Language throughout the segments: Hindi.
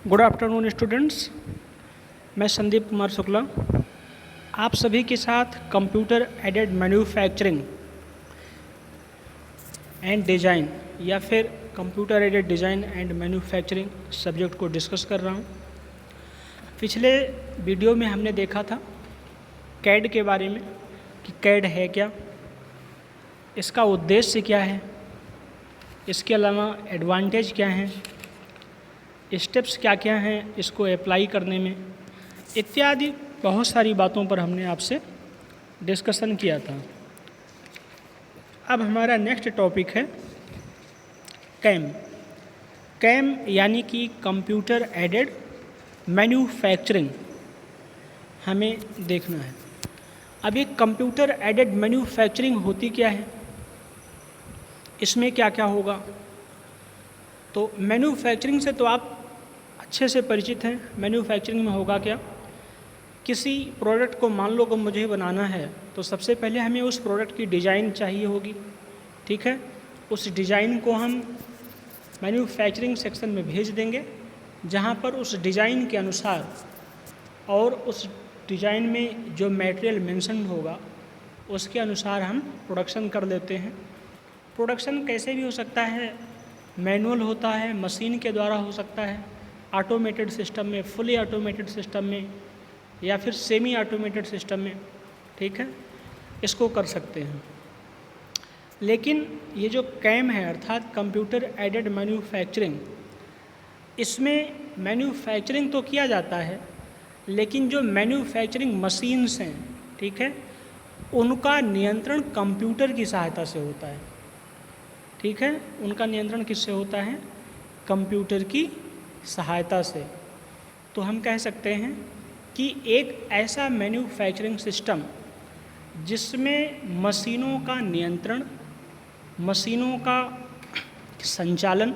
गुड आफ्टरनून स्टूडेंट्स, मैं संदीप कुमार शुक्ला आप सभी के साथ computer aided manufacturing and design या फिर computer aided design and manufacturing subject को डिस्कस कर रहा हूँ। पिछले वीडियो में हमने देखा था कैड के बारे में कि कैड है क्या, इसका उद्देश्य क्या है, इसके अलावा एडवांटेज क्या हैं, स्टेप्स क्या क्या हैं इसको अप्लाई करने में, इत्यादि बहुत सारी बातों पर हमने आपसे डिस्कशन किया था। अब हमारा नेक्स्ट टॉपिक है कैम। कैम यानी कि कंप्यूटर एडेड मैन्युफैक्चरिंग हमें देखना है। अब ये कंप्यूटर एडेड मैन्युफैक्चरिंग होती क्या है, इसमें क्या क्या होगा। तो मैन्युफैक्चरिंग से तो आप अच्छे से परिचित हैं। मैन्युफैक्चरिंग में होगा क्या, किसी प्रोडक्ट को मान लो कि मुझे बनाना है तो सबसे पहले हमें उस प्रोडक्ट की डिज़ाइन चाहिए होगी, ठीक है। उस डिज़ाइन को हम मैन्युफैक्चरिंग सेक्शन में भेज देंगे, जहाँ पर उस डिज़ाइन के अनुसार और उस डिज़ाइन में जो मटेरियल मेंशन होगा उसके अनुसार हम प्रोडक्शन कर लेते हैं। प्रोडक्शन कैसे भी हो सकता है, मैनुअल होता है, मशीन के द्वारा हो सकता है, ऑटोमेटेड सिस्टम में, फुली ऑटोमेटेड सिस्टम में, या फिर सेमी ऑटोमेटेड सिस्टम में, ठीक है, इसको कर सकते हैं। लेकिन ये जो कैम है अर्थात कंप्यूटर एडेड मैन्युफैक्चरिंग, इसमें मैन्युफैक्चरिंग तो किया जाता है लेकिन जो मैन्युफैक्चरिंग मशीन्स हैं, ठीक है, उनका नियंत्रण कंप्यूटर की सहायता से होता है, ठीक है। उनका नियंत्रण किससे होता है, कंप्यूटर की सहायता से। तो हम कह सकते हैं कि एक ऐसा मैन्युफैक्चरिंग सिस्टम जिसमें मशीनों का नियंत्रण, मशीनों का संचालन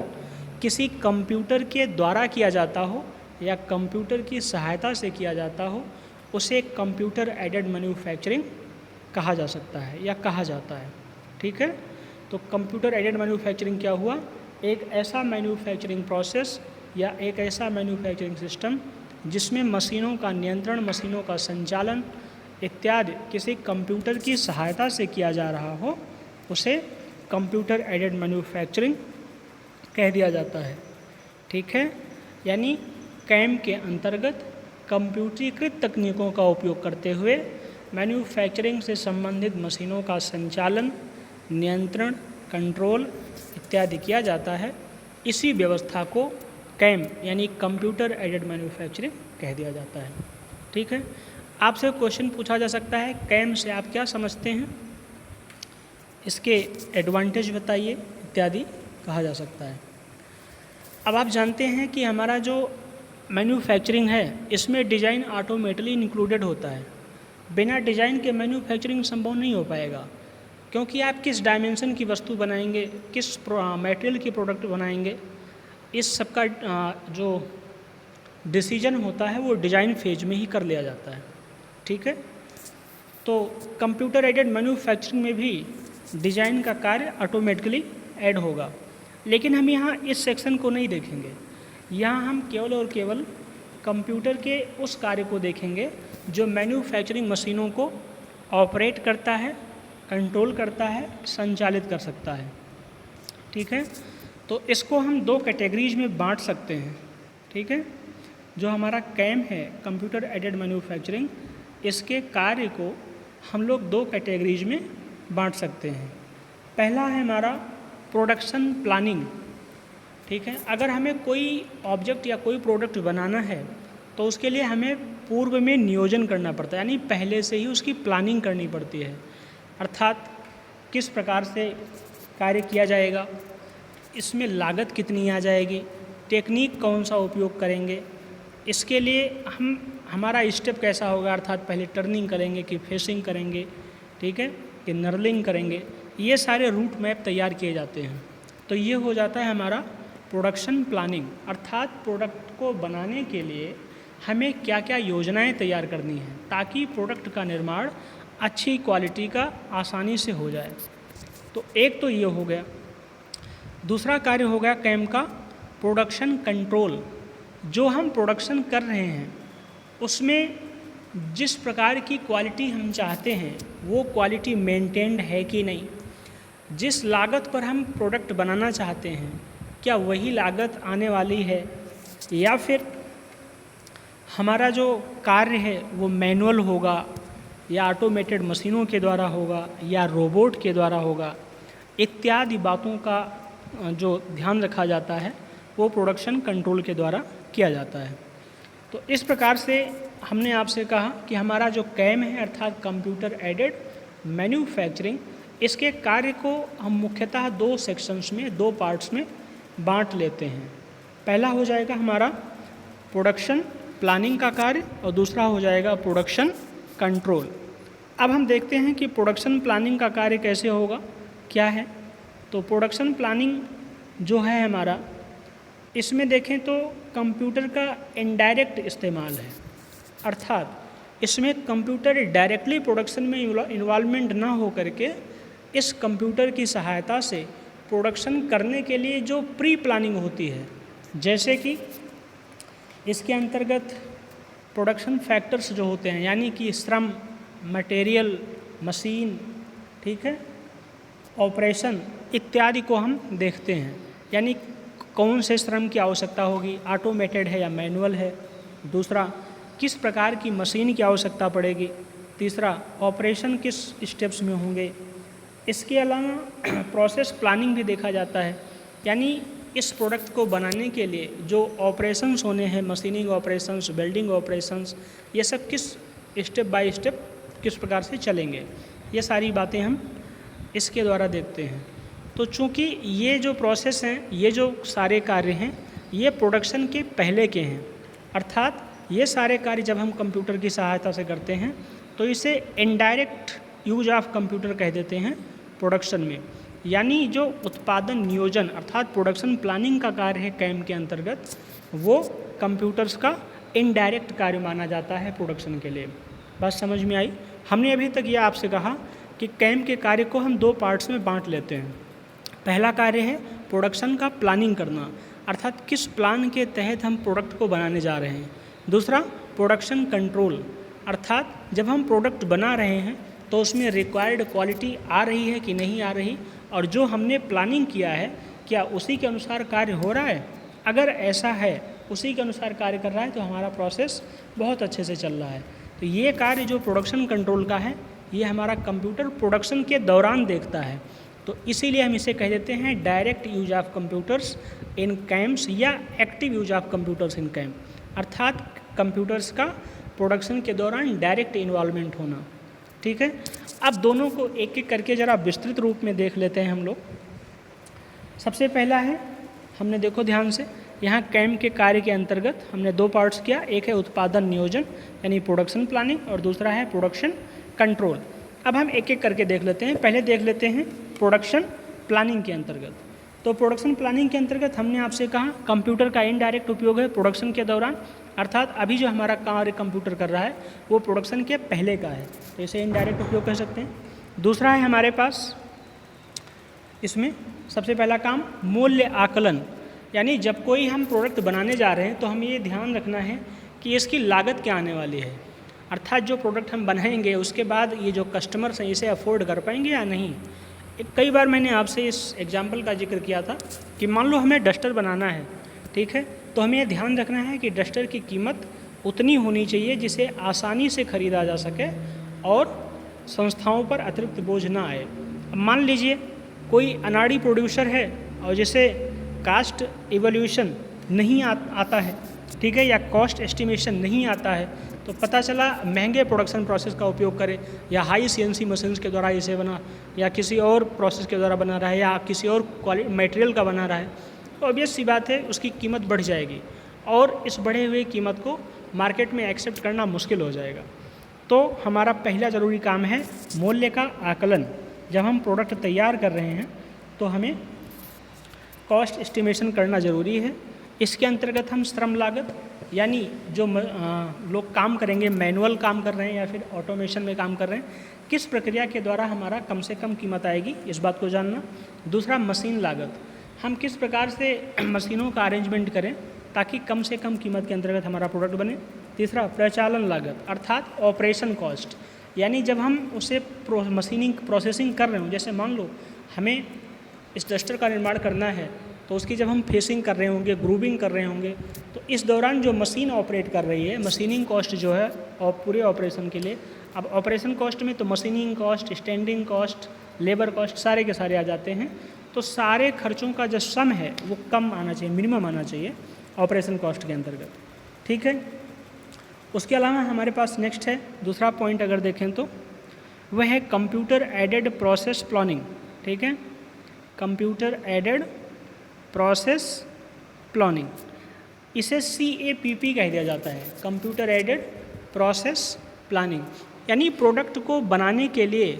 किसी कंप्यूटर के द्वारा किया जाता हो या कंप्यूटर की सहायता से किया जाता हो, उसे कंप्यूटर एडेड मैन्युफैक्चरिंग कहा जा सकता है या कहा जाता है, ठीक है। तो कंप्यूटर एडेड मैन्युफैक्चरिंग क्या हुआ, एक ऐसा मैन्युफैक्चरिंग प्रोसेस या एक ऐसा मैन्युफैक्चरिंग सिस्टम जिसमें मशीनों का नियंत्रण, मशीनों का संचालन इत्यादि किसी कंप्यूटर की सहायता से किया जा रहा हो, उसे कंप्यूटर एडेड मैन्युफैक्चरिंग कह दिया जाता है, ठीक है। यानी कैम के अंतर्गत कंप्यूटरीकृत तकनीकों का उपयोग करते हुए मैन्युफैक्चरिंग से संबंधित मशीनों का संचालन, नियंत्रण, कंट्रोल इत्यादि किया जाता है। इसी व्यवस्था को कैम यानी कंप्यूटर एडेड मैन्युफैक्चरिंग कह दिया जाता है, ठीक है। आपसे क्वेश्चन पूछा जा सकता है कैम से आप क्या समझते हैं, इसके एडवांटेज बताइए इत्यादि कहा जा सकता है। अब आप जानते हैं कि हमारा जो मैन्युफैक्चरिंग है इसमें डिज़ाइन ऑटोमेटिकली इंक्लूडेड होता है। बिना डिज़ाइन के मैन्युफैक्चरिंग संभव नहीं हो पाएगा, क्योंकि आप किस डायमेंशन की वस्तु बनाएंगे, किस मटेरियल की प्रोडक्ट बनाएंगे, इस सब का जो डिसीजन होता है वो डिज़ाइन फेज में ही कर लिया जाता है, ठीक है। तो कंप्यूटर एडेड मैन्युफैक्चरिंग में भी डिज़ाइन का कार्य ऑटोमेटिकली ऐड होगा, लेकिन हम यहाँ इस सेक्शन को नहीं देखेंगे। यहाँ हम केवल और केवल कंप्यूटर के उस कार्य को देखेंगे जो मैन्युफैक्चरिंग मशीनों को ऑपरेट करता है, कंट्रोल करता है, संचालित कर सकता है, ठीक है। तो इसको हम दो कैटेगरीज में बांट सकते हैं, ठीक है। जो हमारा कैम है कंप्यूटर एडेड मैन्युफैक्चरिंग, इसके कार्य को हम लोग दो कैटेगरीज में बांट सकते हैं। पहला है हमारा प्रोडक्शन प्लानिंग, ठीक है। अगर हमें कोई ऑब्जेक्ट या कोई प्रोडक्ट बनाना है तो उसके लिए हमें पूर्व में नियोजन करना पड़ता है, यानी पहले से ही उसकी प्लानिंग करनी पड़ती है, अर्थात किस प्रकार से कार्य किया जाएगा, इसमें लागत कितनी आ जाएगी, टेक्निक कौन सा उपयोग करेंगे, इसके लिए हमारा स्टेप कैसा होगा, अर्थात पहले टर्निंग करेंगे कि फेसिंग करेंगे, ठीक है, कि नर्लिंग करेंगे, ये सारे रूट मैप तैयार किए जाते हैं। तो ये हो जाता है हमारा प्रोडक्शन प्लानिंग, अर्थात प्रोडक्ट को बनाने के लिए हमें क्या क्या योजनाएं तैयार करनी है ताकि प्रोडक्ट का निर्माण अच्छी क्वालिटी का आसानी से हो जाए। तो एक तो ये हो गया। दूसरा कार्य हो गया कैम का प्रोडक्शन कंट्रोल, जो हम प्रोडक्शन कर रहे हैं उसमें जिस प्रकार की क्वालिटी हम चाहते हैं वो क्वालिटी मेंटेन्ड है कि नहीं, जिस लागत पर हम प्रोडक्ट बनाना चाहते हैं क्या वही लागत आने वाली है, या फिर हमारा जो कार्य है वो मैनुअल होगा या ऑटोमेटेड मशीनों के द्वारा होगा या रोबोट के द्वारा होगा, इत्यादि बातों का जो ध्यान रखा जाता है वो प्रोडक्शन कंट्रोल के द्वारा किया जाता है। तो इस प्रकार से हमने आपसे कहा कि हमारा जो कैम है अर्थात कंप्यूटर एडेड मैन्युफैक्चरिंग, इसके कार्य को हम मुख्यतः दो सेक्शंस में, दो पार्ट्स में बांट लेते हैं। पहला हो जाएगा हमारा प्रोडक्शन प्लानिंग का कार्य और दूसरा हो जाएगा प्रोडक्शन कंट्रोल। अब हम देखते हैं कि प्रोडक्शन प्लानिंग का कार्य कैसे होगा, क्या है। तो प्रोडक्शन प्लानिंग जो है हमारा, इसमें देखें तो कंप्यूटर का इनडायरेक्ट इस्तेमाल है, अर्थात इसमें कंप्यूटर डायरेक्टली प्रोडक्शन में इन्वॉल्वमेंट ना हो करके इस कंप्यूटर की सहायता से प्रोडक्शन करने के लिए जो प्री प्लानिंग होती है, जैसे कि इसके अंतर्गत प्रोडक्शन फैक्टर्स जो होते हैं, यानी कि श्रम, मटेरियल, मशीन, ठीक है, ऑपरेशन इत्यादि को हम देखते हैं। यानी कौन से श्रम की आवश्यकता होगी, ऑटोमेटेड है या मैनुअल है, दूसरा किस प्रकार की मशीन की आवश्यकता पड़ेगी, तीसरा ऑपरेशन किस स्टेप्स में होंगे। इसके अलावा प्रोसेस प्लानिंग भी देखा जाता है, यानी इस प्रोडक्ट को बनाने के लिए जो ऑपरेशंस होने हैं, मशीनिंग ऑपरेशंस, वेल्डिंग ऑपरेशंस, ये सब किस स्टेप बाय स्टेप किस प्रकार से चलेंगे, ये सारी बातें हम इसके द्वारा देखते हैं। तो चूँकि ये जो प्रोसेस हैं, ये जो सारे कार्य हैं, ये प्रोडक्शन के पहले के हैं, अर्थात ये सारे कार्य जब हम कंप्यूटर की सहायता से करते हैं तो इसे इनडायरेक्ट यूज ऑफ कंप्यूटर कह देते हैं प्रोडक्शन में। यानी जो उत्पादन नियोजन अर्थात प्रोडक्शन प्लानिंग का कार्य है कैम के अंतर्गत, वो कंप्यूटर्स का इनडायरेक्ट कार्य माना जाता है प्रोडक्शन के लिए। बात समझ में आई। हमने अभी तक ये आपसे कहा कि कैम के कार्य को हम दो पार्ट्स में बांट लेते हैं। पहला कार्य है प्रोडक्शन का प्लानिंग करना, अर्थात किस प्लान के तहत हम प्रोडक्ट को बनाने जा रहे हैं। दूसरा प्रोडक्शन कंट्रोल, अर्थात जब हम प्रोडक्ट बना रहे हैं तो उसमें रिक्वायर्ड क्वालिटी आ रही है कि नहीं आ रही, और जो हमने प्लानिंग किया है क्या उसी के अनुसार कार्य हो रहा है। अगर ऐसा है, उसी के अनुसार कार्य कर रहा है, तो हमारा प्रोसेस बहुत अच्छे से चल रहा है। तो ये कार्य जो प्रोडक्शन कंट्रोल का है, ये हमारा कंप्यूटर प्रोडक्शन के दौरान देखता है। तो इसीलिए हम इसे कह देते हैं direct use of computers in cams या active use of computers in cam, अर्थात कंप्यूटर्स का प्रोडक्शन के दौरान डायरेक्ट इन्वॉल्वमेंट होना। ठीक है, अब दोनों को एक एक करके ज़रा विस्तृत रूप में देख लेते हैं हम लोग। सबसे पहला है, हमने देखो ध्यान से, यहाँ कैम के कार्य के अंतर्गत हमने दो पार्ट्स किया, एक है उत्पादन नियोजन यानी प्रोडक्शन प्लानिंग और दूसरा है प्रोडक्शन कंट्रोल। अब हम एक एक करके देख लेते हैं। पहले देख लेते हैं प्रोडक्शन प्लानिंग के अंतर्गत। तो प्रोडक्शन प्लानिंग के अंतर्गत हमने आपसे कहा कंप्यूटर का इनडायरेक्ट उपयोग है प्रोडक्शन के दौरान, अर्थात अभी जो हमारा कार्य कंप्यूटर कर रहा है वो प्रोडक्शन के पहले का है, तो इसे इनडायरेक्ट उपयोग कह सकते हैं। दूसरा है हमारे पास, इसमें सबसे पहला काम मूल्य आकलन, यानी जब कोई हम प्रोडक्ट बनाने जा रहे हैं तो हमें ये ध्यान रखना है कि इसकी लागत क्या आने वाली है, अर्थात जो प्रोडक्ट हम बनाएंगे उसके बाद ये जो कस्टमर्स हैं इसे अफोर्ड कर पाएंगे या नहीं। कई बार मैंने आपसे इस एग्जाम्पल का जिक्र किया था कि मान लो हमें डस्टर बनाना है, ठीक है, तो हमें ध्यान रखना है कि डस्टर की कीमत उतनी होनी चाहिए जिसे आसानी से ख़रीदा जा सके और संस्थाओं पर अतिरिक्त बोझ ना आए। अब मान लीजिए कोई अनाड़ी प्रोड्यूसर है और जिसे कास्ट इवोल्यूशन नहीं आता है, ठीक है, या कॉस्ट एस्टिमेशन नहीं आता है, तो पता चला महंगे प्रोडक्शन प्रोसेस का उपयोग करे या हाई सीएनसी मशीन्स के द्वारा इसे बना या किसी और प्रोसेस के द्वारा बना रहा है या किसी और मटेरियल का बना रहा है, तो ऑब्वियस सी बात है उसकी कीमत बढ़ जाएगी और इस बढ़े हुए कीमत को मार्केट में एक्सेप्ट करना मुश्किल हो जाएगा। तो हमारा पहला ज़रूरी काम है मूल्य का आकलन। जब हम प्रोडक्ट तैयार कर रहे हैं तो हमें कॉस्ट एस्टिमेशन करना ज़रूरी है। इसके अंतर्गत हम श्रम लागत, यानी जो लोग काम करेंगे, मैनुअल काम कर रहे हैं या फिर ऑटोमेशन में काम कर रहे हैं, किस प्रक्रिया के द्वारा हमारा कम से कम कीमत आएगी, इस बात को जानना। दूसरा मशीन लागत, हम किस प्रकार से मशीनों का अरेंजमेंट करें ताकि कम से कम कीमत के अंतर्गत हमारा प्रोडक्ट बने। तीसरा, प्रचालन लागत अर्थात ऑपरेशन कॉस्ट, यानी जब हम उसे मशीनिंग प्रोसेसिंग कर रहे हो, जैसे मान लो हमें इस डस्टर का निर्माण करना है, तो उसकी जब हम फेसिंग कर रहे होंगे, ग्रूविंग कर रहे होंगे, तो इस दौरान जो मशीन ऑपरेट कर रही है, मशीनिंग कॉस्ट जो है और पूरे ऑपरेशन के लिए, अब ऑपरेशन कॉस्ट में तो machining cost, standing cost, labour cost सारे के सारे आ जाते हैं। तो सारे खर्चों का जो सम है वो कम आना चाहिए, मिनिमम आना चाहिए ऑपरेशन कॉस्ट के अंतर्गत, ठीक है। उसके अलावा हमारे पास नेक्स्ट है दूसरा पॉइंट, अगर देखें तो वह है कंप्यूटर एडेड प्रोसेस प्लानिंग, ठीक है। कंप्यूटर एडेड प्रोसेस प्लानिंग, इसे CAPP कह दिया जाता है, कंप्यूटर एडेड प्रोसेस प्लानिंग, यानी प्रोडक्ट को बनाने के लिए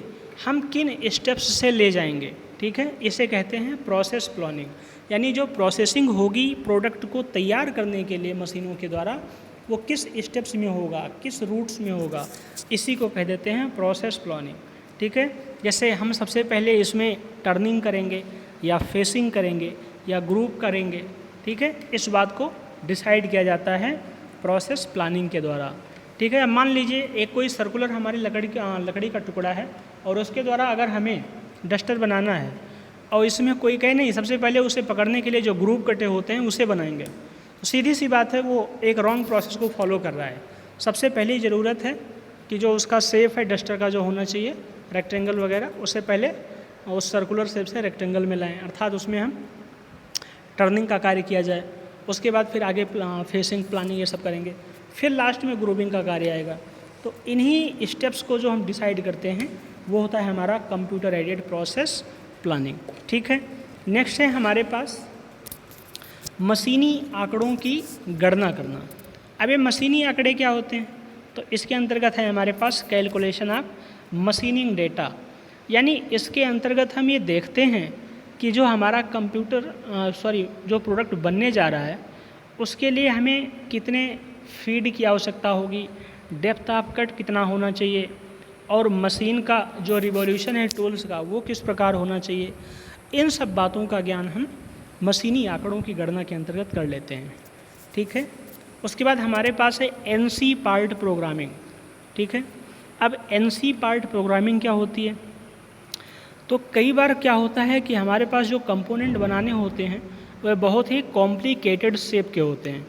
हम किन स्टेप्स से ले जाएंगे, ठीक है, इसे कहते हैं प्रोसेस प्लानिंग। यानी जो प्रोसेसिंग होगी प्रोडक्ट को तैयार करने के लिए मशीनों के द्वारा, वो किस स्टेप्स में होगा, किस रूट्स में होगा, इसी को कह देते हैं प्रोसेस प्लानिंग, ठीक है। जैसे हम सबसे पहले इसमें टर्निंग करेंगे या फेसिंग करेंगे या ग्रुप करेंगे, ठीक है, इस बात को डिसाइड किया जाता है प्रोसेस प्लानिंग के द्वारा, ठीक है। अब मान लीजिए एक कोई सर्कुलर हमारी लकड़ी का टुकड़ा है और उसके द्वारा अगर हमें डस्टर बनाना है और इसमें कोई कहे नहीं, सबसे पहले उसे पकड़ने के लिए जो ग्रुप कटे होते हैं उसे बनाएंगे, तो सीधी सी बात है वो एक रॉन्ग प्रोसेस को फॉलो कर रहा है। सबसे पहली ज़रूरत है कि जो उसका शेप है डस्टर का जो होना चाहिए रेक्टेंगल वगैरह, उससे पहले उस सर्कुलर शेप से रेक्टेंगल में लाएँ, अर्थात उसमें हम टर्निंग का कार्य किया जाए। उसके बाद फिर आगे फेसिंग प्लानिंग ये सब करेंगे, फिर लास्ट में ग्रूविंग का कार्य आएगा। तो इन्हीं स्टेप्स को जो हम डिसाइड करते हैं वो होता है हमारा कंप्यूटर एडेड प्रोसेस प्लानिंग, ठीक है। नेक्स्ट है हमारे पास मशीनी आंकड़ों की गणना करना। अब ये मशीनी आंकड़े क्या होते हैं, तो इसके अंतर्गत है हमारे पास कैलकुलेशन ऑफ मशीनिंग डेटा, यानी इसके अंतर्गत हम ये देखते हैं कि जो हमारा जो प्रोडक्ट बनने जा रहा है उसके लिए हमें कितने फीड की आवश्यकता होगी, डेप्थ ऑफ कट कितना होना चाहिए, और मशीन का जो रिवॉल्यूशन है टूल्स का वो किस प्रकार होना चाहिए। इन सब बातों का ज्ञान हम मशीनी आंकड़ों की गणना के अंतर्गत कर लेते हैं, ठीक है। उसके बाद हमारे पास है NC पार्ट प्रोग्रामिंग, ठीक है। अब NC पार्ट प्रोग्रामिंग क्या होती है, तो कई बार क्या होता है कि हमारे पास जो कंपोनेंट बनाने होते हैं वह बहुत ही कॉम्प्लिकेटेड शेप के होते हैं,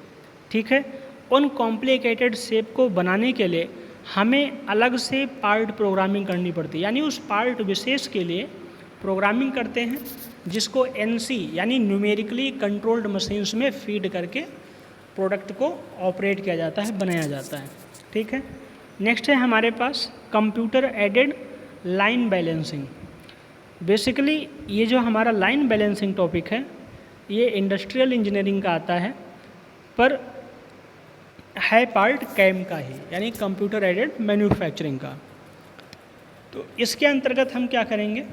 ठीक है। उन कॉम्प्लिकेटेड शेप को बनाने के लिए हमें अलग से पार्ट प्रोग्रामिंग करनी पड़ती है, यानी उस पार्ट विशेष के लिए प्रोग्रामिंग करते हैं जिसको NC यानी न्यूमेरिकली कंट्रोल्ड मशीन्स में फीड करके प्रोडक्ट को ऑपरेट किया जाता है, बनाया जाता है, ठीक है। नेक्स्ट है हमारे पास computer aided line balancing. Basically ये जो हमारा लाइन बैलेंसिंग टॉपिक है ये इंडस्ट्रियल इंजीनियरिंग का आता है, पर है पार्ट कैम का ही, यानी कंप्यूटर एडेड मैन्युफैक्चरिंग का। तो इसके अंतर्गत हम क्या करेंगे,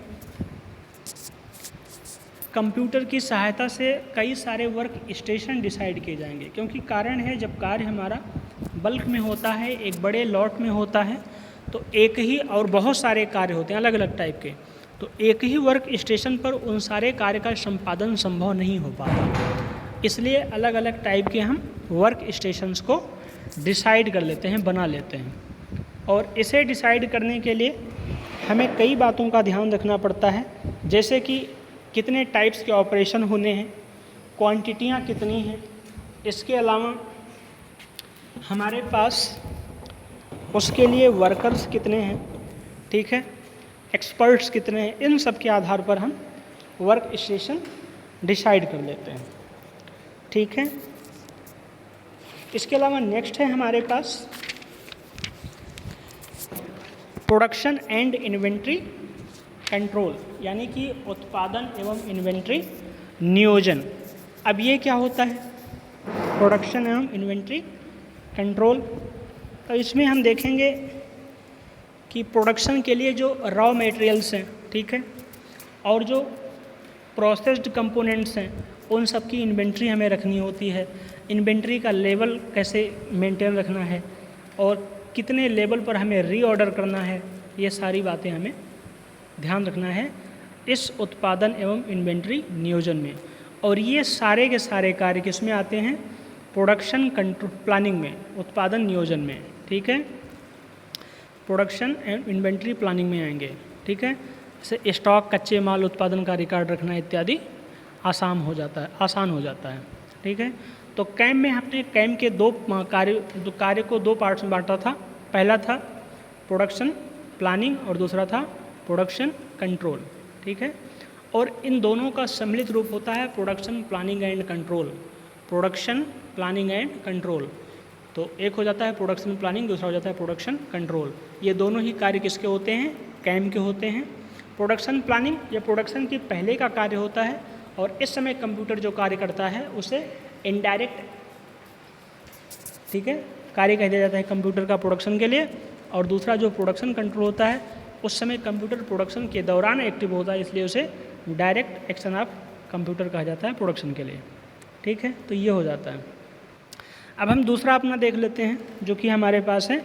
कंप्यूटर की सहायता से कई सारे वर्क स्टेशन डिसाइड किए जाएंगे, क्योंकि कारण है जब कार्य हमारा बल्क में होता है, एक बड़े लॉट में होता है, तो एक ही और बहुत सारे कार्य होते हैं अलग अलग टाइप के, तो एक ही वर्क स्टेशन पर उन सारे कार्य का संपादन संभव नहीं हो पाता, इसलिए अलग अलग टाइप के हम वर्क स्टेशंस को डिसाइड कर लेते हैं, बना लेते हैं। और इसे डिसाइड करने के लिए हमें कई बातों का ध्यान रखना पड़ता है, जैसे कि कितने टाइप्स के ऑपरेशन होने हैं, क्वांटिटियाँ कितनी हैं, इसके अलावा हमारे पास उसके लिए वर्कर्स कितने हैं, ठीक है, एक्सपर्ट्स कितने हैं, इन सब के आधार पर हम वर्क स्टेशन डिसाइड कर लेते हैं, ठीक है। इसके अलावा नेक्स्ट है हमारे पास प्रोडक्शन एंड इन्वेंट्री कंट्रोल, यानी कि उत्पादन एवं इन्वेंट्री नियोजन। अब ये क्या होता है, प्रोडक्शन एवं इन्वेंट्री कंट्रोल, तो इसमें हम देखेंगे कि प्रोडक्शन के लिए जो रॉ मटेरियल्स हैं, ठीक है, और जो प्रोसेस्ड कंपोनेंट्स हैं उन सब की इन्वेंट्री हमें रखनी होती है, इन्वेंट्री का लेवल कैसे मेंटेन रखना है और कितने लेवल पर हमें रीऑर्डर करना है, ये सारी बातें हमें ध्यान रखना है इस उत्पादन एवं इन्वेंट्री नियोजन में। और ये सारे के सारे कार्य किस में आते हैं, प्रोडक्शन कंट्रोल प्लानिंग में, उत्पादन नियोजन में, ठीक है, प्रोडक्शन एंड इन्वेंट्री प्लानिंग में आएंगे, ठीक है। जैसे स्टॉक, कच्चे माल, उत्पादन का रिकॉर्ड रखना इत्यादि आसान हो जाता है, ठीक है। तो कैम में हमने कैम के दो कार्य को दो पार्ट्स में बांटा था। पहला था प्रोडक्शन प्लानिंग और दूसरा था प्रोडक्शन कंट्रोल, ठीक है। और इन दोनों का सम्मिलित रूप होता है production planning and control. Production planning and control, तो एक हो जाता है प्रोडक्शन प्लानिंग, दूसरा हो जाता है प्रोडक्शन कंट्रोल। ये दोनों ही कार्य किसके होते हैं? कैम के होते हैं। प्रोडक्शन प्लानिंग या प्रोडक्शन के पहले का कार्य होता है और इस समय कंप्यूटर जो कार्य करता है उसे इनडायरेक्ट, ठीक है, कार्य कह दिया जाता है कंप्यूटर का प्रोडक्शन के लिए। और दूसरा जो प्रोडक्शन कंट्रोल होता है उस समय कंप्यूटर प्रोडक्शन के दौरान एक्टिव होता है, इसलिए उसे डायरेक्ट एक्शन ऑफ कंप्यूटर कहा जाता है प्रोडक्शन के लिए, ठीक है। तो ये हो जाता है। अब हम दूसरा अपना देख लेते हैं जो कि हमारे पास है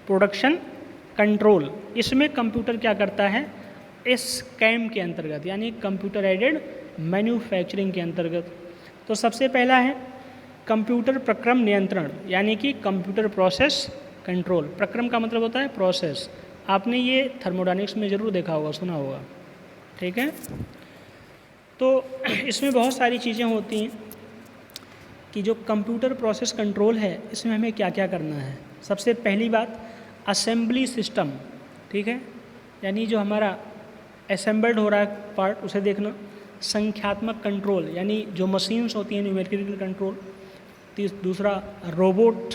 प्रोडक्शन कंट्रोल। इसमें कंप्यूटर क्या करता है? इस कैम के अंतर्गत यानी कंप्यूटर एडेड मैन्युफैक्चरिंग के अंतर्गत, तो सबसे पहला है कंप्यूटर प्रक्रम नियंत्रण यानी कि कंप्यूटर प्रोसेस कंट्रोल। प्रक्रम का मतलब होता है प्रोसेस। आपने ये थर्मोडायनेमिक्स में ज़रूर देखा होगा, सुना होगा, ठीक है। तो इसमें बहुत सारी चीज़ें होती हैं कि जो कंप्यूटर प्रोसेस कंट्रोल है इसमें हमें क्या क्या करना है। सबसे पहली बात असेंबली सिस्टम, ठीक है, यानी जो हमारा असेंबल्ड हो रहा है पार्ट उसे देखना। संख्यात्मक कंट्रोल यानी जो मशीन्स होती हैं न्यूमेरिकल कंट्रोल। दूसरा रोबोट,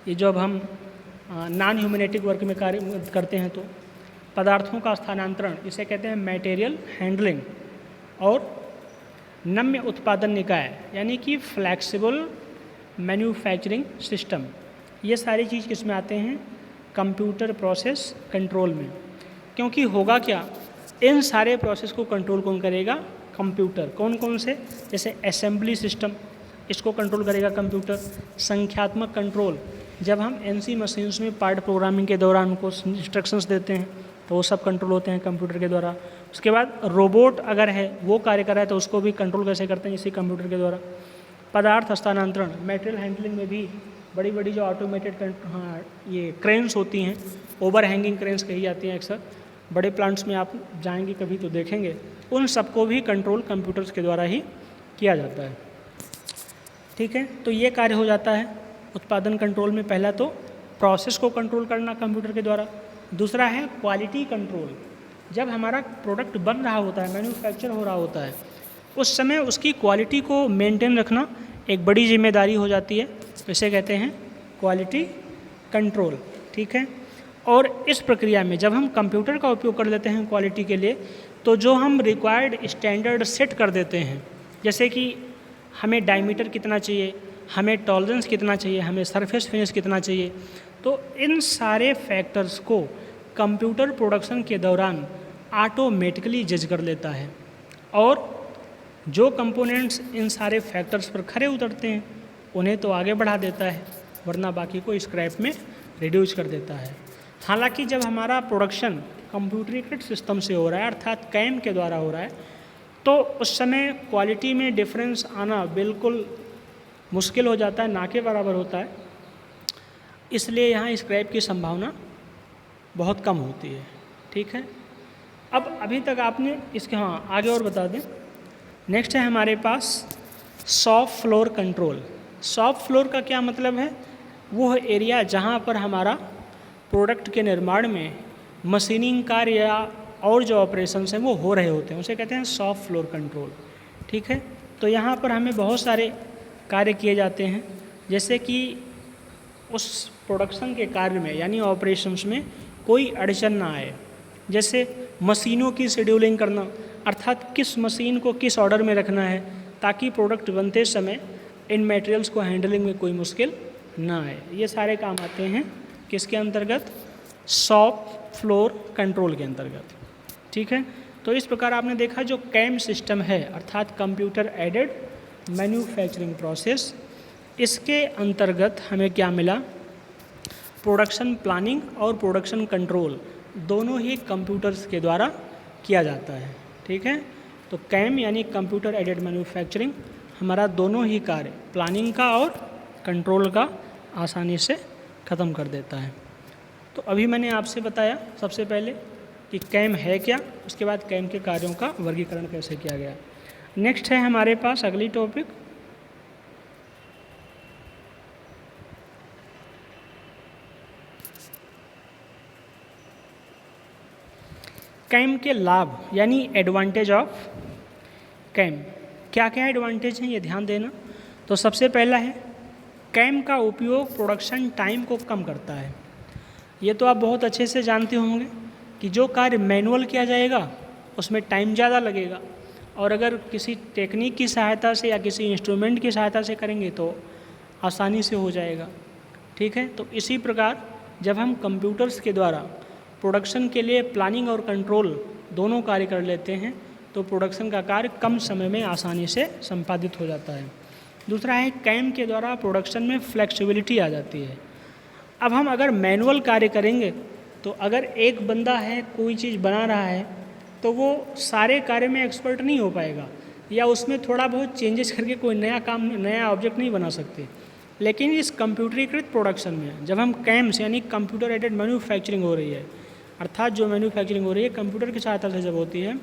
ये जो अब हम नॉन ह्यूमैनिटिक वर्क में कार्य करते हैं तो पदार्थों का स्थानांतरण, इसे कहते हैं मटेरियल हैंडलिंग। और नम्य उत्पादन निकाय यानी कि फ्लैक्सिबल मैन्युफैक्चरिंग सिस्टम। ये सारी चीज़ किस में आते हैं? कंप्यूटर प्रोसेस कंट्रोल में। क्योंकि होगा क्या, इन सारे प्रोसेस को कंट्रोल कौन करेगा? कंप्यूटर। कौन कौन से? जैसे असेंबली सिस्टम, इसको कंट्रोल करेगा कंप्यूटर। संख्यात्मक कंट्रोल, जब हम एनसी मशीन्स में पार्ट प्रोग्रामिंग के दौरान उनको इंस्ट्रक्शंस देते हैं तो वो सब कंट्रोल होते हैं कंप्यूटर के द्वारा। उसके बाद रोबोट अगर है वो कार्य कर रहा है तो उसको भी कंट्रोल कैसे करते हैं? इसी कंप्यूटर के द्वारा। पदार्थ हस्तांतरण, मटेरियल हैंडलिंग में भी बड़ी बड़ी जो ऑटोमेटेड ये क्रेन्स होती हैं, ओवर हैंगिंग क्रेन्स कही जाती हैं अक्सर, बड़े प्लांट्स में आप जाएंगे कभी तो देखेंगे, उन सबको भी कंट्रोल कंप्यूटर्स के द्वारा ही किया जाता है, ठीक है। तो ये कार्य हो जाता है उत्पादन कंट्रोल में। पहला तो प्रोसेस को कंट्रोल करना कंप्यूटर के द्वारा। दूसरा है क्वालिटी कंट्रोल, जब हमारा प्रोडक्ट बन रहा होता है, मैन्युफैक्चर हो रहा होता है, उस समय उसकी क्वालिटी को मेंटेन रखना एक बड़ी जिम्मेदारी हो जाती है, इसे कहते हैं क्वालिटी कंट्रोल, ठीक है। और इस प्रक्रिया में जब हम कंप्यूटर का उपयोग कर लेते हैं क्वालिटी के लिए, तो जो हम रिक्वायर्ड स्टैंडर्ड सेट कर देते हैं, जैसे कि हमें डायमीटर कितना चाहिए, हमें टॉलरेंस कितना चाहिए, हमें सरफेस फिनिश कितना चाहिए, तो इन सारे फैक्टर्स को कंप्यूटर प्रोडक्शन के दौरान ऑटोमेटिकली जज कर लेता है। और जो कंपोनेंट्स इन सारे फैक्टर्स पर खरे उतरते हैं उन्हें तो आगे बढ़ा देता है, वरना बाकी को स्क्रैप में रिड्यूस कर देता है। हालांकि जब हमारा प्रोडक्शन कंप्यूटरीकृत सिस्टम से हो रहा है अर्थात कैम के द्वारा हो रहा है, तो उस समय क्वालिटी में डिफरेंस आना बिल्कुल मुश्किल हो जाता है, ना के बराबर होता है। इसलिए यहाँ स्क्रैप की संभावना बहुत कम होती है, ठीक है। अब अभी तक आपने इसके आगे और बता दें। नेक्स्ट है हमारे पास shop floor control. Shop floor का क्या मतलब है? वो एरिया जहाँ पर हमारा प्रोडक्ट के निर्माण में मशीनिंग कार्य या और जो ऑपरेशंस हैं वो हो रहे होते हैं, उसे कहते हैं शॉप फ्लोर कंट्रोल, ठीक है। तो यहाँ पर हमें बहुत सारे कार्य किए जाते हैं, जैसे कि उस प्रोडक्शन के कार्य में यानी ऑपरेशंस में कोई अड़चन ना आए। जैसे मशीनों की शेड्यूलिंग करना, अर्थात किस मशीन को किस ऑर्डर में रखना है ताकि प्रोडक्ट बनते समय इन मटेरियल्स को हैंडलिंग में कोई मुश्किल ना आए। ये सारे काम आते हैं किसके अंतर्गत? शॉप फ्लोर कंट्रोल के अंतर्गत, ठीक है। तो इस प्रकार आपने देखा जो कैम सिस्टम है अर्थात कंप्यूटर एडेड मैन्युफैक्चरिंग प्रोसेस, इसके अंतर्गत हमें क्या मिला? प्रोडक्शन प्लानिंग और प्रोडक्शन कंट्रोल दोनों ही कंप्यूटर्स के द्वारा किया जाता है, ठीक है। तो कैम यानी कंप्यूटर एडेड मैन्युफैक्चरिंग हमारा दोनों ही कार्य प्लानिंग का और कंट्रोल का आसानी से ख़त्म कर देता है। तो अभी मैंने आपसे बताया सबसे पहले कि कैम है क्या, उसके बाद कैम के कार्यों का वर्गीकरण कैसे किया गया। नेक्स्ट है हमारे पास अगली टॉपिक कैम के लाभ यानी एडवांटेज ऑफ कैम। क्या क्या एडवांटेज हैं ये ध्यान देना। तो सबसे पहला है कैम का उपयोग प्रोडक्शन टाइम को कम करता है। ये तो आप बहुत अच्छे से जानते होंगे कि जो कार्य मैनुअल किया जाएगा उसमें टाइम ज़्यादा लगेगा, और अगर किसी टेक्निक की सहायता से या किसी इंस्ट्रूमेंट की सहायता से करेंगे तो आसानी से हो जाएगा। ठीक है, तो इसी प्रकार जब हम कंप्यूटर्स के द्वारा प्रोडक्शन के लिए प्लानिंग और कंट्रोल दोनों कार्य कर लेते हैं तो प्रोडक्शन का कार्य कम समय में आसानी से संपादित हो जाता है। दूसरा है कैम के द्वारा प्रोडक्शन में फ्लेक्सिबिलिटी आ जाती है। अब हम अगर मैनुअल कार्य करेंगे तो अगर एक बंदा है कोई चीज़ बना रहा है तो वो सारे कार्य में एक्सपर्ट नहीं हो पाएगा, या उसमें थोड़ा बहुत चेंजेस करके कोई नया ऑब्जेक्ट नहीं बना सकते। लेकिन इस कंप्यूटरीकृत प्रोडक्शन में जब हम कैम्स यानी कंप्यूटर एडेड मैन्युफैक्चरिंग हो रही है, अर्थात जो मैन्युफैक्चरिंग हो रही है कंप्यूटर की सहायता से जब होती है,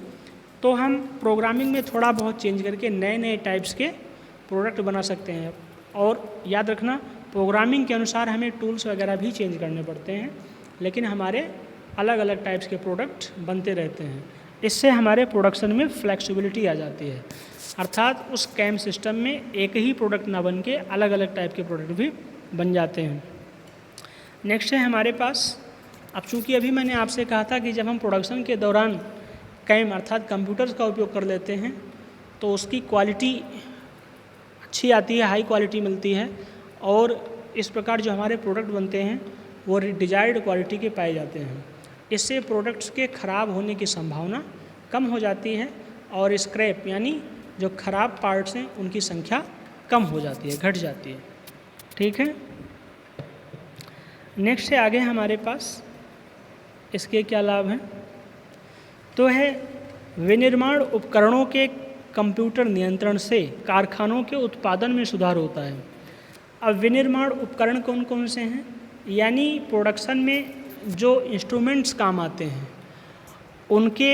तो हम प्रोग्रामिंग में थोड़ा बहुत चेंज करके नए नए टाइप्स के प्रोडक्ट बना सकते हैं। और याद रखना प्रोग्रामिंग के अनुसार हमें टूल्स वगैरह भी चेंज करने पड़ते हैं, लेकिन हमारे अलग अलग टाइप्स के प्रोडक्ट बनते रहते हैं। इससे हमारे प्रोडक्शन में फ्लेक्सिबिलिटी आ जाती है, अर्थात उस कैम सिस्टम में एक ही प्रोडक्ट ना बन के अलग अलग टाइप के प्रोडक्ट भी बन जाते हैं। नेक्स्ट है हमारे पास, अब चूँकि अभी मैंने आपसे कहा था कि जब हम प्रोडक्शन के दौरान कैम अर्थात कंप्यूटर्स का उपयोग कर लेते हैं तो उसकी क्वालिटी अच्छी आती है, हाई क्वालिटी मिलती है, और इस प्रकार जो हमारे प्रोडक्ट बनते हैं वो डिजायर्ड क्वालिटी के पाए जाते हैं। इससे प्रोडक्ट्स के ख़राब होने की संभावना कम हो जाती है और स्क्रैप यानी जो ख़राब पार्ट्स हैं उनकी संख्या कम हो जाती है, घट जाती है। ठीक है, नेक्स्ट है आगे हमारे पास इसके क्या लाभ हैं। तो है विनिर्माण उपकरणों के कंप्यूटर नियंत्रण से कारखानों के उत्पादन में सुधार होता है। अब विनिर्माण उपकरण कौन कौन से हैं, यानी प्रोडक्शन में जो इंस्ट्रूमेंट्स काम आते हैं उनके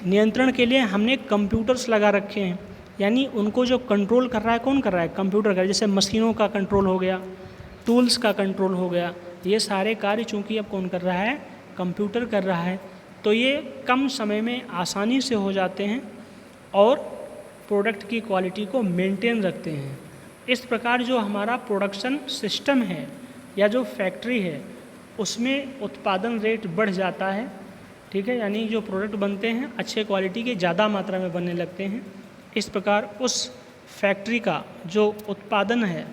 नियंत्रण के लिए हमने कंप्यूटर्स लगा रखे हैं, यानी उनको जो कंट्रोल कर रहा है कौन कर रहा है, कंप्यूटर कर रहा है। जैसे मशीनों का कंट्रोल हो गया, टूल्स का कंट्रोल हो गया, ये सारे कार्य चूँकि अब कौन कर रहा है, कंप्यूटर कर रहा है, तो ये कम समय में आसानी से हो जाते हैं और प्रोडक्ट की क्वालिटी को मेंटेन रखते हैं। इस प्रकार जो हमारा प्रोडक्शन सिस्टम है या जो फैक्ट्री है उसमें उत्पादन रेट बढ़ जाता है। ठीक है, यानी जो प्रोडक्ट बनते हैं अच्छे क्वालिटी के ज़्यादा मात्रा में बनने लगते हैं। इस प्रकार उस फैक्ट्री का जो उत्पादन है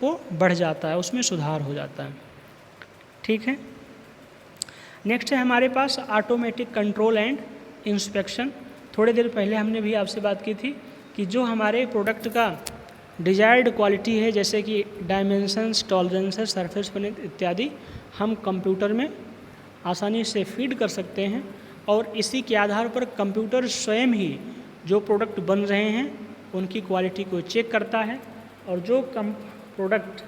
वो बढ़ जाता है, उसमें सुधार हो जाता है। ठीक है, नेक्स्ट है हमारे पास ऑटोमेटिक कंट्रोल एंड इंस्पेक्शन। थोड़ी देर पहले हमने भी आपसे बात की थी कि जो हमारे प्रोडक्ट का डिजायर्ड क्वालिटी है, जैसे कि डायमेंशंस, टॉलरेंसेस, सरफेस फिनिश इत्यादि, हम कंप्यूटर में आसानी से फीड कर सकते हैं और इसी के आधार पर कंप्यूटर स्वयं ही जो प्रोडक्ट बन रहे हैं उनकी क्वालिटी को चेक करता है, और जो प्रोडक्ट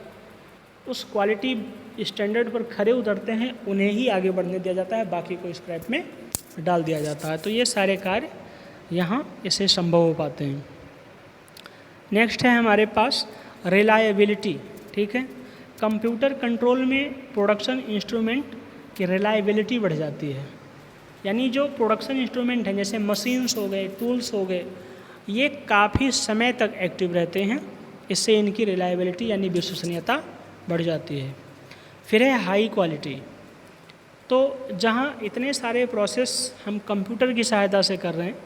उस क्वालिटी स्टैंडर्ड पर खरे उतरते हैं उन्हें ही आगे बढ़ने दिया जाता है, बाकी को स्क्रैप में डाल दिया जाता है। तो ये सारे कार्य यहाँ इससे संभव हो पाते हैं। नेक्स्ट है हमारे पास रिलायबिलिटी। ठीक है, कंप्यूटर कंट्रोल में प्रोडक्शन इंस्ट्रूमेंट की रिलायबिलिटी बढ़ जाती है, यानी जो प्रोडक्शन इंस्ट्रूमेंट हैं जैसे मशीन्स हो गए, टूल्स हो गए, ये काफ़ी समय तक एक्टिव रहते हैं। इससे इनकी रिलायबिलिटी यानी विश्वसनीयता बढ़ जाती है। फिर है हाई क्वालिटी। तो जहाँ इतने सारे प्रोसेस हम कंप्यूटर की सहायता से कर रहे हैं,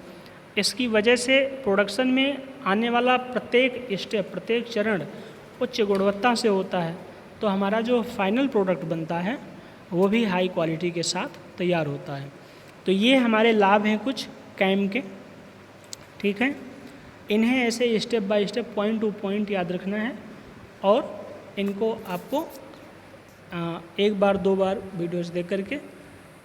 इसकी वजह से प्रोडक्शन में आने वाला प्रत्येक स्टेप, प्रत्येक चरण उच्च गुणवत्ता से होता है, तो हमारा जो फाइनल प्रोडक्ट बनता है वो भी हाई क्वालिटी के साथ तैयार होता है। तो ये हमारे लाभ हैं कुछ कैम के। ठीक है, इन्हें ऐसे step by step, point two point याद रखना है और इनको आपको एक बार दो बार वीडियोस देख करके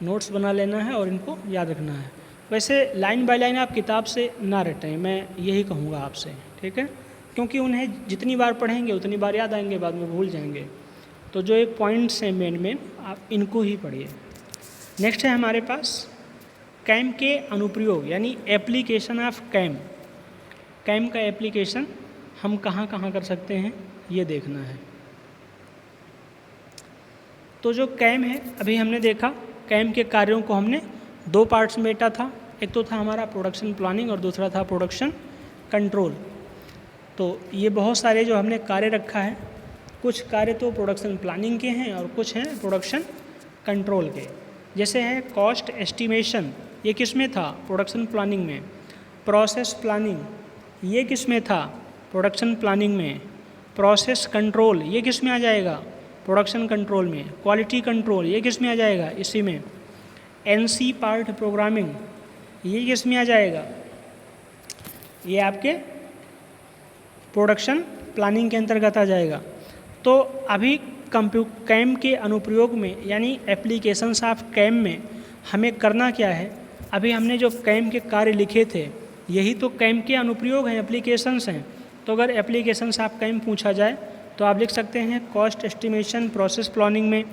नोट्स बना लेना है और इनको याद रखना है। वैसे लाइन बाय लाइन आप किताब से ना रटें, मैं यही कहूँगा आपसे। ठीक है, क्योंकि उन्हें जितनी बार पढ़ेंगे उतनी बार याद आएंगे, बाद में भूल जाएंगे। तो जो एक पॉइंट्स हैं मेन आप इनको ही पढ़िए। नेक्स्ट है हमारे पास कैम के अनुप्रयोग यानी एप्लीकेशन ऑफ कैम। कैम का एप्लीकेशन हम कहाँ कहाँ कर सकते हैं ये देखना है। तो जो कैम है अभी हमने देखा, कैम के कार्यों को हमने 2 पार्ट्स में बांटा था। एक तो था हमारा प्रोडक्शन प्लानिंग और दूसरा था प्रोडक्शन कंट्रोल। तो ये बहुत सारे जो हमने कार्य रखा है, कुछ कार्य तो प्रोडक्शन प्लानिंग के हैं और कुछ हैं प्रोडक्शन कंट्रोल के। जैसे है कॉस्ट एस्टिमेशन, ये किस में था? प्रोडक्शन प्लानिंग में। प्रोसेस प्लानिंग, ये किस में था? प्रोडक्शन प्लानिंग में। प्रोसेस कंट्रोल, ये किस में आ जाएगा? प्रोडक्शन कंट्रोल में। क्वालिटी कंट्रोल, ये किस में आ जाएगा? इसी में। एनसी पार्ट प्रोग्रामिंग, ये किस में आ जाएगा? ये आपके प्रोडक्शन प्लानिंग के अंतर्गत आ जाएगा। तो अभी कैम के अनुप्रयोग में यानी एप्लीकेशंस ऑफ कैम में हमें करना क्या है? अभी हमने जो कैम के कार्य लिखे थे यही तो कैम के अनुप्रयोग हैं, एप्लीकेशंस हैं। तो अगर एप्लीकेशंस ऑफ कैम पूछा जाए तो आप लिख सकते हैं कॉस्ट एस्टिमेशन प्रोसेस प्लानिंग में,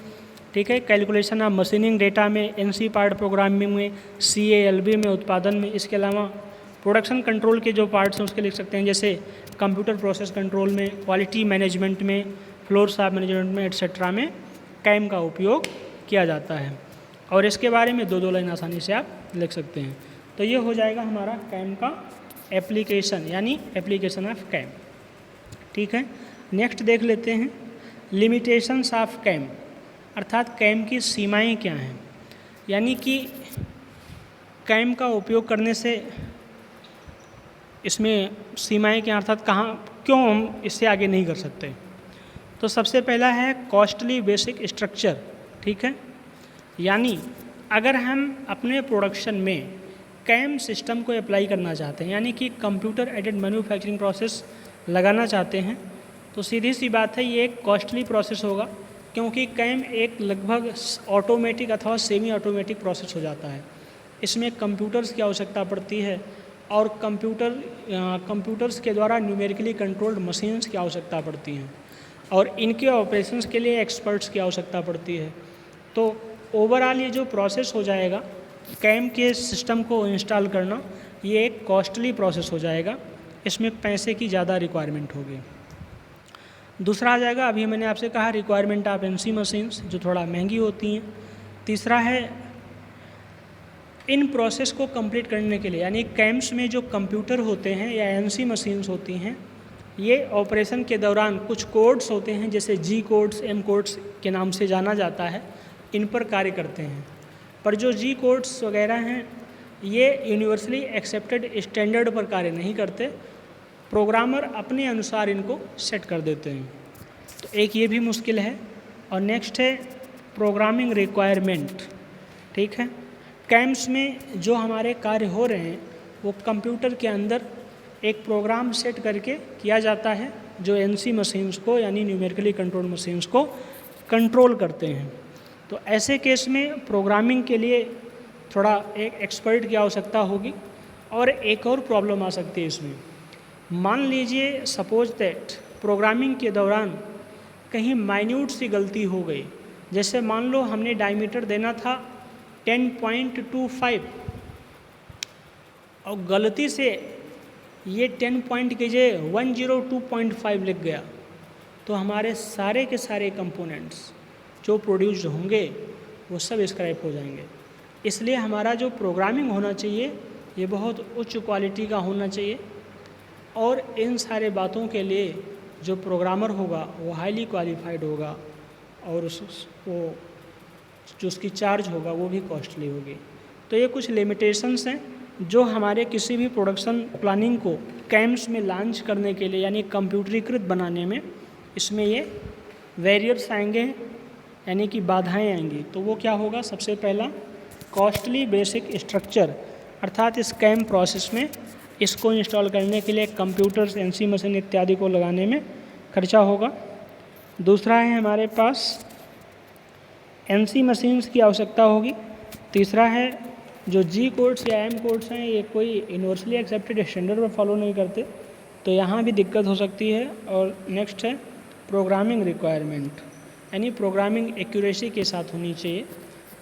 ठीक है, कैलकुलेशन ऑफ मशीनिंग डेटा में, एनसी पार्ट प्रोग्रामिंग में, CALB में, उत्पादन में। इसके अलावा प्रोडक्शन कंट्रोल के जो पार्ट्स हैं उसके लिख सकते हैं, जैसे कंप्यूटर प्रोसेस कंट्रोल में, क्वालिटी मैनेजमेंट में, फ्लोर शॉप मैनेजमेंट में, एट्सेट्रा में कैम का उपयोग किया जाता है। और इसके बारे में 2 लाइन आसानी से आप लिख सकते हैं। तो ये हो जाएगा हमारा कैम का एप्लीकेशन यानी एप्लीकेशन ऑफ कैम, ठीक है। नेक्स्ट देख लेते हैं लिमिटेशंस ऑफ कैम, अर्थात कैम की सीमाएं क्या हैं। यानी कि कैम का उपयोग करने से इसमें सीमाएं क्या, अर्थात क्यों हम इससे आगे नहीं कर सकते। तो सबसे पहला है कॉस्टली बेसिक स्ट्रक्चर, ठीक है। यानी अगर हम अपने प्रोडक्शन में कैम सिस्टम को अप्लाई करना चाहते हैं, यानी कि कंप्यूटर एडेड मैन्युफैक्चरिंग प्रोसेस लगाना चाहते हैं, तो सीधी सी बात है ये एक कॉस्टली प्रोसेस होगा, क्योंकि कैम एक लगभग ऑटोमेटिक अथवा सेमी ऑटोमेटिक प्रोसेस हो जाता है। इसमें कंप्यूटर्स की आवश्यकता पड़ती है और कंप्यूटर्स के द्वारा न्यूमेरिकली कंट्रोल्ड मशीन्स की आवश्यकता पड़ती हैं और इनके ऑपरेशंस के लिए एक्सपर्ट्स की आवश्यकता पड़ती है। तो ओवरऑल ये जो प्रोसेस हो जाएगा कैम के सिस्टम को इंस्टॉल करना, ये एक कॉस्टली प्रोसेस हो जाएगा, इसमें पैसे की ज़्यादा रिक्वायरमेंट होगी। दूसरा आ जाएगा, अभी मैंने आपसे कहा रिक्वायरमेंट ऑफ एनसी मशीन्स जो थोड़ा महंगी होती हैं। तीसरा है इन प्रोसेस को कंप्लीट करने के लिए, यानी कैम्स में जो कंप्यूटर होते हैं या एनसी मशीन्स होती हैं, ये ऑपरेशन के दौरान कुछ कोड्स होते हैं जैसे G कोड्स, M कोड्स के नाम से जाना जाता है, इन पर कार्य करते हैं। पर जो G कोड्स वगैरह हैं ये यूनिवर्सली एक्सेप्टेड स्टैंडर्ड पर कार्य नहीं करते, प्रोग्रामर अपने अनुसार इनको सेट कर देते हैं। तो एक ये भी मुश्किल है। और नेक्स्ट है प्रोग्रामिंग रिक्वायरमेंट, ठीक है। कैम्स में जो हमारे कार्य हो रहे हैं वो कंप्यूटर के अंदर एक प्रोग्राम सेट करके किया जाता है जो एनसी मशीन्स को यानी न्यूमेरिकली कंट्रोल मशीन्स को कंट्रोल करते हैं। तो ऐसे केस में प्रोग्रामिंग के लिए थोड़ा एक एक्सपर्ट की आवश्यकता होगी। और एक और प्रॉब्लम आ सकती है इसमें, मान लीजिए सपोज दैट प्रोग्रामिंग के दौरान कहीं माइन्यूट सी गलती हो गई, जैसे मान लो हमने डायमीटर देना था 10.25 और गलती से ये 10 पॉइंट की जगह 102.5 लिख गया, तो हमारे सारे के सारे कंपोनेंट्स जो प्रोड्यूस्ड होंगे वो सब स्क्रैप हो जाएंगे। इसलिए हमारा जो प्रोग्रामिंग होना चाहिए ये बहुत उच्च क्वालिटी का होना चाहिए और इन सारे बातों के लिए जो प्रोग्रामर होगा वो हाईली क्वालिफाइड होगा और वो जो उसकी चार्ज होगा वो भी कॉस्टली होगी। तो ये कुछ लिमिटेशंस हैं जो हमारे किसी भी प्रोडक्शन प्लानिंग को कैम्स में लॉन्च करने के लिए यानी कंप्यूटरीकृत बनाने में इसमें ये बैरियर्स आएंगे, यानी कि बाधाएं आएंगी। तो वो क्या होगा, सबसे पहला कॉस्टली बेसिक स्ट्रक्चर, अर्थात इस कैम प्रोसेस में इसको इंस्टॉल करने के लिए कंप्यूटर्स, एनसी मशीन इत्यादि को लगाने में खर्चा होगा। दूसरा है हमारे पास एनसी मशीन्स की आवश्यकता होगी। तीसरा है जो G कोड्स या M कोड्स हैं ये कोई यूनिवर्सली एक्सेप्टेड स्टैंडर्ड पर फॉलो नहीं करते, तो यहाँ भी दिक्कत हो सकती है। और नेक्स्ट है प्रोग्रामिंग रिक्वायरमेंट, यानी प्रोग्रामिंग एक्यूरेसी के साथ होनी चाहिए,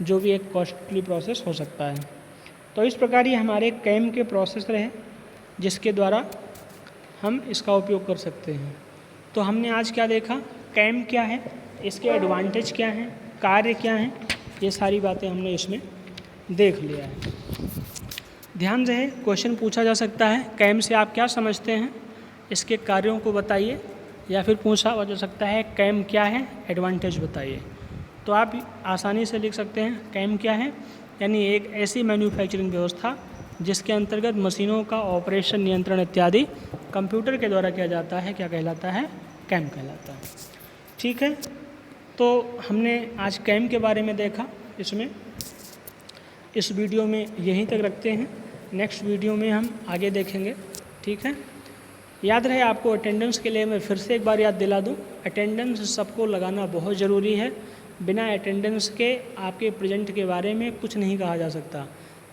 जो भी एक कॉस्टली प्रोसेस हो सकता है। तो इस प्रकार ये हमारे कैम के प्रोसेस रहे जिसके द्वारा हम इसका उपयोग कर सकते हैं। तो हमने आज क्या देखा, कैम क्या है, इसके एडवांटेज क्या हैं, कार्य क्या हैं, ये सारी बातें हमने इसमें देख लिया है। ध्यान रहे क्वेश्चन पूछा जा सकता है कैम से आप क्या समझते हैं, इसके कार्यों को बताइए, या फिर पूछा जा सकता है कैम क्या है, एडवांटेज बताइए। तो आप आसानी से लिख सकते हैं कैम क्या है, यानी एक ऐसी मैन्युफैक्चरिंग व्यवस्था जिसके अंतर्गत मशीनों का ऑपरेशन, नियंत्रण इत्यादि कंप्यूटर के द्वारा किया जाता है, क्या कहलाता है, कैम कहलाता है। ठीक है, तो हमने आज कैम के बारे में देखा। इस वीडियो में यहीं तक रखते हैं, नेक्स्ट वीडियो में हम आगे देखेंगे। ठीक है, याद रहे आपको अटेंडेंस के लिए मैं फिर से एक बार याद दिला दूं, अटेंडेंस सबको लगाना बहुत ज़रूरी है। बिना अटेंडेंस के आपके प्रेजेंट के बारे में कुछ नहीं कहा जा सकता,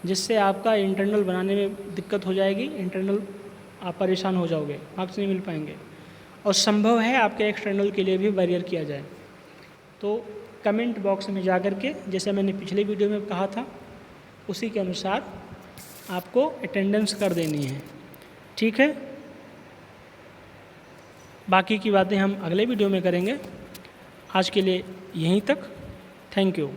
जिससे आपका इंटरनल बनाने में दिक्कत हो जाएगी, इंटरनल आप परेशान हो जाओगे, मार्क्स नहीं मिल पाएंगे, और संभव है आपके एक्सटर्नल के लिए भी बैरियर किया जाए। तो कमेंट बॉक्स में जा कर के, जैसे मैंने पिछले वीडियो में कहा था, उसी के अनुसार आपको अटेंडेंस कर देनी है। ठीक है, बाकी की बातें हम अगले वीडियो में करेंगे। आज के लिए यहीं तक, थैंक यू।